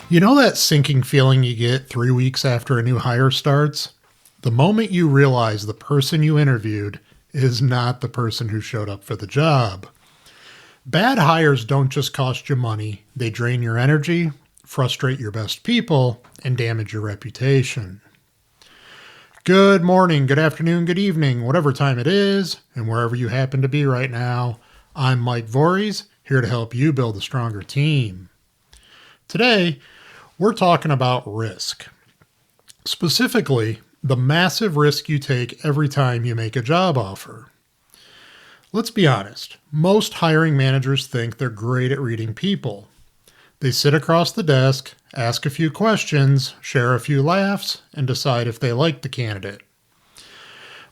You know that sinking feeling you get 3 weeks after a new hire starts? The moment you realize the person you interviewed is not the person who showed up for the job. Bad hires don't just cost you money, they drain your energy, frustrate your best people, and damage your reputation. Good morning, good afternoon, good evening, whatever time it is, and wherever you happen to be right now. I'm Mike Voories, here to help you build a stronger team. Today, we're talking about risk. Specifically, the massive risk you take every time you make a job offer. Let's be honest, most hiring managers think they're great at reading people. They sit across the desk, ask a few questions, share a few laughs, and decide if they like the candidate.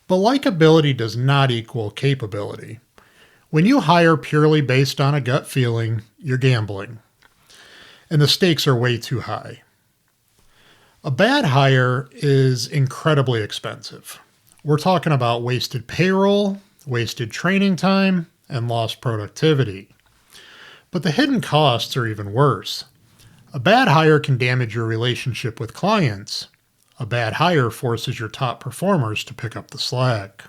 But likability does not equal capability. When you hire purely based on a gut feeling, you're gambling. And the stakes are way too high. A bad hire is incredibly expensive. We're talking about wasted payroll, wasted training time, and lost productivity. But the hidden costs are even worse. A bad hire can damage your relationship with clients. A bad hire forces your top performers to pick up the slack.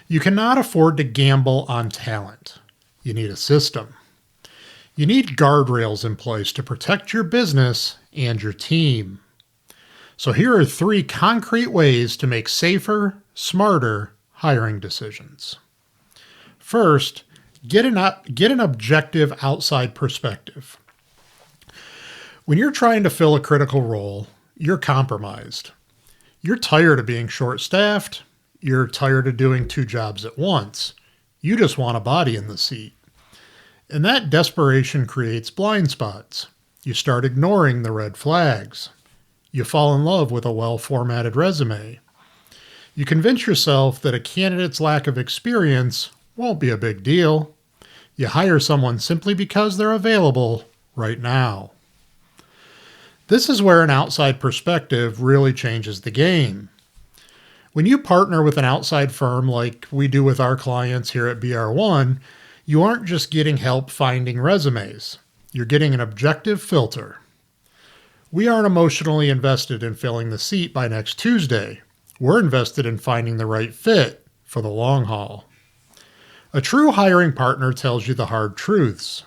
You cannot afford to gamble on talent. You need a system. You need guardrails in place to protect your business and your team. So here are 3 concrete ways to make safer, smarter hiring decisions. First, get an objective outside perspective. When you're trying to fill a critical role, you're compromised. You're tired of being short-staffed. You're tired of doing 2 jobs at once. You just want a body in the seat. And that desperation creates blind spots. You start ignoring the red flags. You fall in love with a well-formatted resume. You convince yourself that a candidate's lack of experience won't be a big deal. You hire someone simply because they're available right now. This is where an outside perspective really changes the game. When you partner with an outside firm like we do with our clients here at BR1, you aren't just getting help finding resumes. You're getting an objective filter. We aren't emotionally invested in filling the seat by next Tuesday. We're invested in finding the right fit for the long haul. A true hiring partner tells you the hard truths.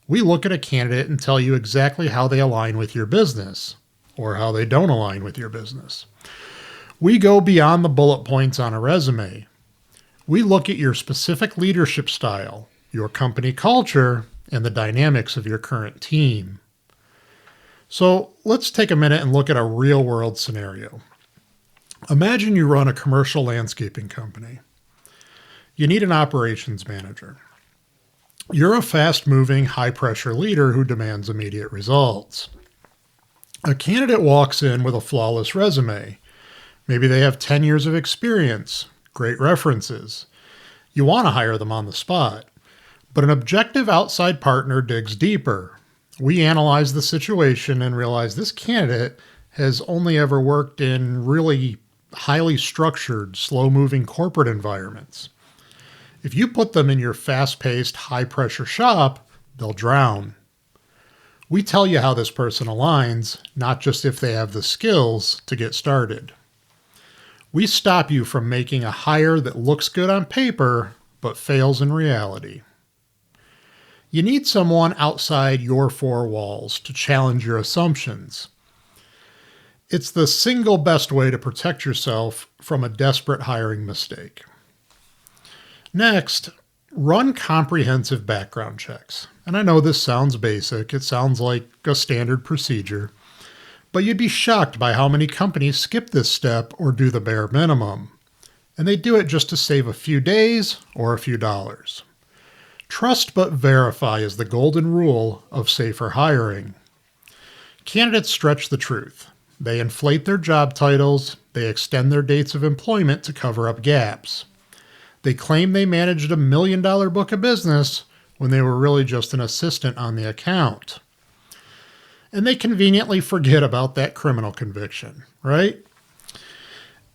We look at a candidate and tell you exactly how they align with your business, or how they don't align with your business. We go beyond the bullet points on a resume. We look at your specific leadership style, your company culture, and the dynamics of your current team. So let's take a minute and look at a real-world scenario. Imagine you run a commercial landscaping company. You need an operations manager. You're a fast-moving, high-pressure leader who demands immediate results. A candidate walks in with a flawless resume. Maybe they have 10 years of experience, great references. You want to hire them on the spot. But an objective outside partner digs deeper. We analyze the situation and realize this candidate has only ever worked in really highly structured, slow-moving corporate environments. If you put them in your fast-paced, high-pressure shop, they'll drown. We tell you how this person aligns, not just if they have the skills to get started. We stop you from making a hire that looks good on paper, but fails in reality. You need someone outside your 4 walls to challenge your assumptions. It's the single best way to protect yourself from a desperate hiring mistake. Next, run comprehensive background checks. And I know this sounds basic. It sounds like a standard procedure. But you'd be shocked by how many companies skip this step or do the bare minimum. And they do it just to save a few days or a few dollars. Trust but verify is the golden rule of safer hiring. Candidates stretch the truth. They inflate their job titles. They extend their dates of employment to cover up gaps. They claim they managed $1 million book of business when they were really just an assistant on the account. And they conveniently forget about that criminal conviction, right?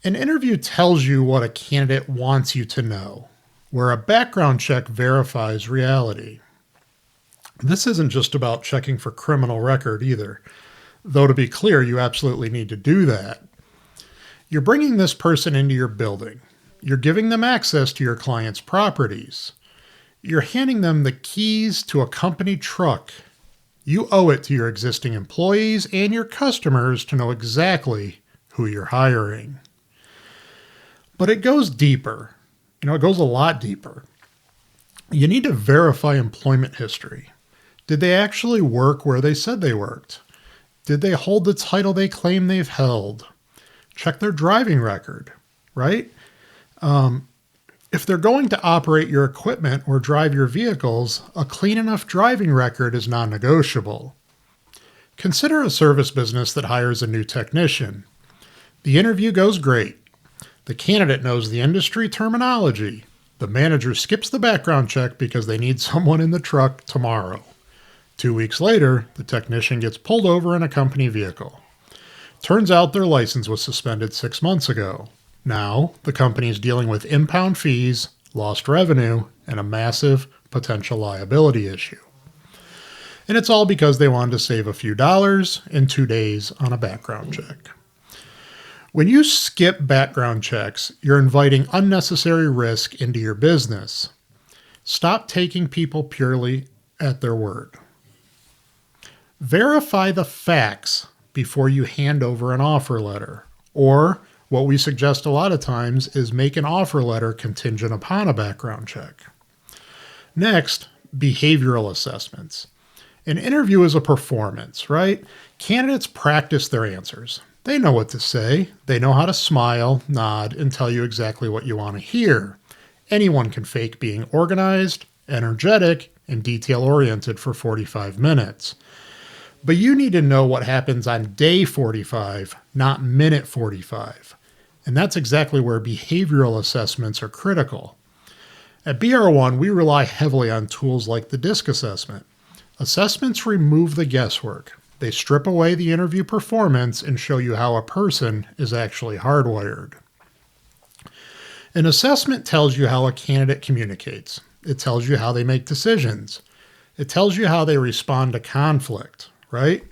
An interview tells you what a candidate wants you to know. where a background check verifies reality. This isn't just about checking for criminal record either, though to be clear, you absolutely need to do that. You're bringing this person into your building. You're giving them access to your client's properties. You're handing them the keys to a company truck. You owe it to your existing employees and your customers to know exactly who you're hiring. But it goes deeper. It goes a lot deeper. You need to verify employment history. Did they actually work where they said they worked? Did they hold the title they claim they've held? Check their driving record, right? If they're going to operate your equipment or drive your vehicles, a clean enough driving record is non-negotiable. Consider a service business that hires a new technician. The interview goes great. The candidate knows the industry terminology. The manager skips the background check because they need someone in the truck tomorrow. 2 weeks later, the technician gets pulled over in a company vehicle. Turns out their license was suspended 6 months ago. Now, the company is dealing with impound fees, lost revenue, and a massive potential liability issue. And it's all because they wanted to save a few dollars in 2 days on a background check. When you skip background checks, you're inviting unnecessary risk into your business. Stop taking people purely at their word. Verify the facts before you hand over an offer letter. Or, what we suggest a lot of times is make an offer letter contingent upon a background check. Next, behavioral assessments. An interview is a performance, right? Candidates practice their answers. They know what to say. They know how to smile, nod, and tell you exactly what you want to hear. Anyone can fake being organized, energetic, and detail-oriented for 45 minutes. But you need to know what happens on day 45, not minute 45. And that's exactly where behavioral assessments are critical. At BR1, we rely heavily on tools like the DISC assessment. Assessments remove the guesswork. They strip away the interview performance and show you how a person is actually hardwired. An assessment tells you how a candidate communicates. It tells you how they make decisions. It tells you how they respond to conflict, right?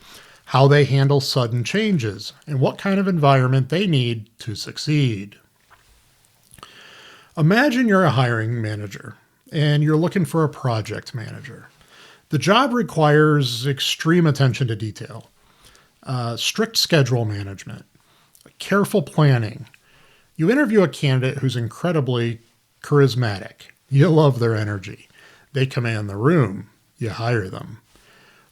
How they handle sudden changes, and what kind of environment they need to succeed. Imagine you're a hiring manager, and you're looking for a project manager. The job requires extreme attention to detail, strict schedule management, careful planning. You interview a candidate who's incredibly charismatic. You love their energy. They command the room. You hire them.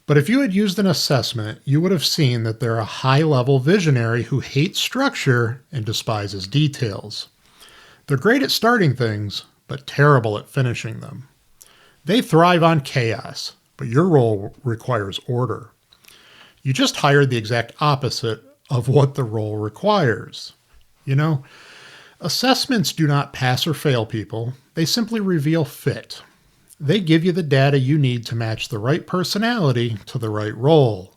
But if you had used an assessment, you would have seen that they're a high-level visionary who hates structure and despises details. They're great at starting things, but terrible at finishing them. They thrive on chaos, but your role requires order. You just hired the exact opposite of what the role requires. Assessments do not pass or fail people. They simply reveal fit. They give you the data you need to match the right personality to the right role.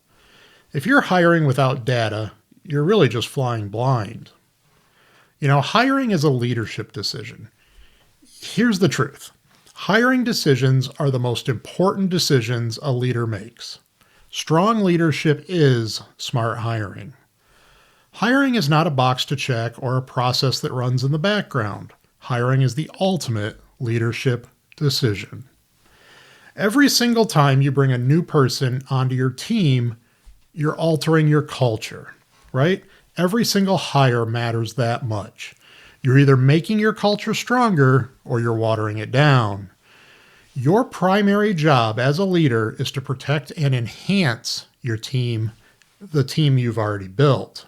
If you're hiring without data, you're really just flying blind. Hiring is a leadership decision. Here's the truth. Hiring decisions are the most important decisions a leader makes. Strong leadership is smart hiring. Hiring is not a box to check or a process that runs in the background. Hiring is the ultimate leadership decision. Every single time you bring a new person onto your team, you're altering your culture, right? Every single hire matters that much. You're either making your culture stronger or you're watering it down. Your primary job as a leader is to protect and enhance your team, the team you've already built.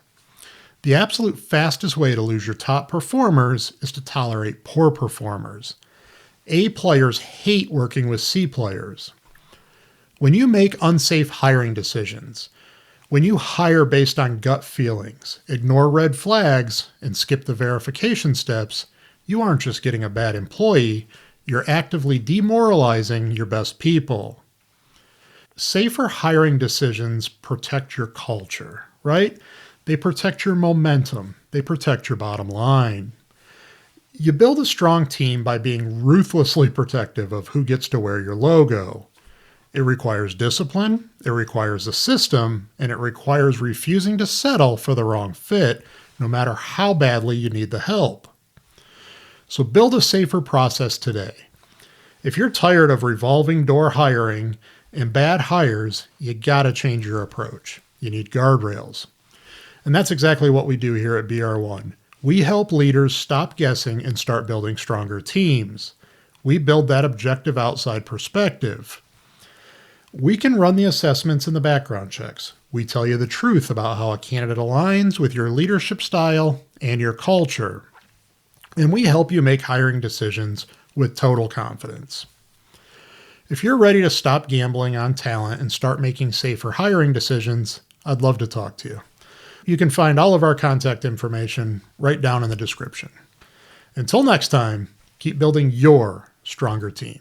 The absolute fastest way to lose your top performers is to tolerate poor performers. A players hate working with C players. When you make unsafe hiring decisions, when you hire based on gut feelings, ignore red flags, and skip the verification steps, you aren't just getting a bad employee, you're actively demoralizing your best people. Safer hiring decisions protect your culture, right? They protect your momentum. They protect your bottom line. You build a strong team by being ruthlessly protective of who gets to wear your logo. It requires discipline, it requires a system, and it requires refusing to settle for the wrong fit, no matter how badly you need the help. So build a safer process today. If you're tired of revolving door hiring and bad hires, you gotta change your approach. You need guardrails. And that's exactly what we do here at BR1. We help leaders stop guessing and start building stronger teams. We build that objective outside perspective. We can run the assessments and the background checks. We tell you the truth about how a candidate aligns with your leadership style and your culture. And we help you make hiring decisions with total confidence. If you're ready to stop gambling on talent and start making safer hiring decisions, I'd love to talk to you. You can find all of our contact information right down in the description. Until next time, keep building your stronger team.